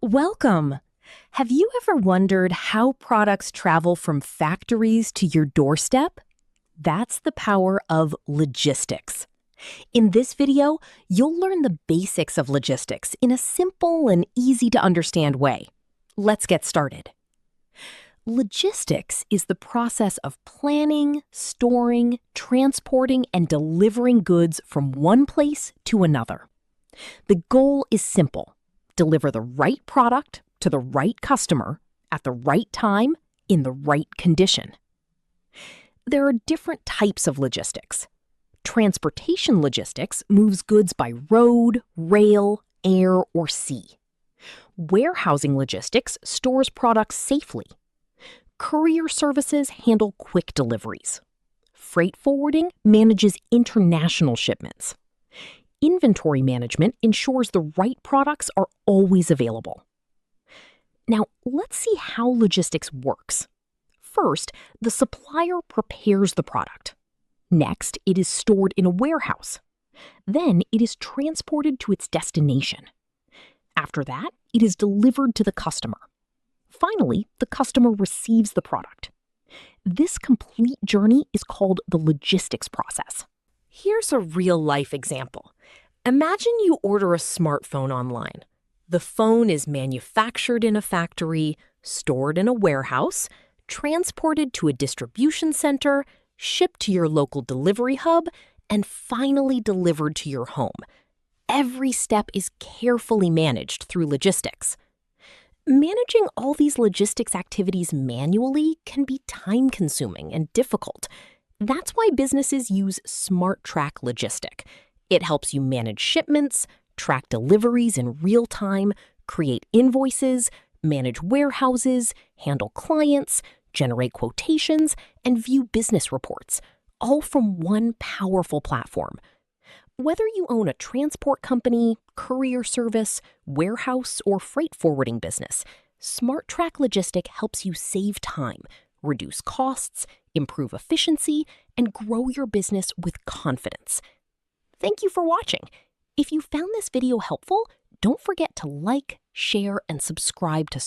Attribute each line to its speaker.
Speaker 1: Welcome! Have you ever wondered how products travel from factories to your doorstep? That's the power of logistics. In this video, you'll learn the basics of logistics in a simple and easy to understand way. Let's get started. Logistics is the process of planning, storing, transporting, and delivering goods from one place to another. The goal is simple: deliver the right product to the right customer at the right time in the right condition. There are different types of logistics. Transportation logistics moves goods by road, rail, air, or sea. Warehousing logistics stores products safely. Courier services handle quick deliveries. Freight forwarding manages international shipments. Inventory management ensures the right products are always available. Now, let's see how logistics works. First, the supplier prepares the product. Next, it is stored in a warehouse. Then, it is transported to its destination. After that, it is delivered to the customer. Finally, the customer receives the product. This complete journey is called the logistics process. Here's a real-life example. Imagine you order a smartphone online. The phone is manufactured in a factory, stored in a warehouse, transported to a distribution center, shipped to your local delivery hub, and finally delivered to your home. Every step is carefully managed through logistics. Managing all these logistics activities manually can be time-consuming and difficult. That's why businesses use SmartTrack Logistic. It helps you manage shipments, track deliveries in real time, create invoices, manage warehouses, handle clients, generate quotations, and view business reports, all from one powerful platform. Whether you own a transport company, courier service, warehouse, or freight forwarding business, SmartTrack Logistic helps you save time, reduce costs, improve efficiency, and grow your business with confidence. Thank you for watching. If you found this video helpful, don't forget to like, share, and subscribe to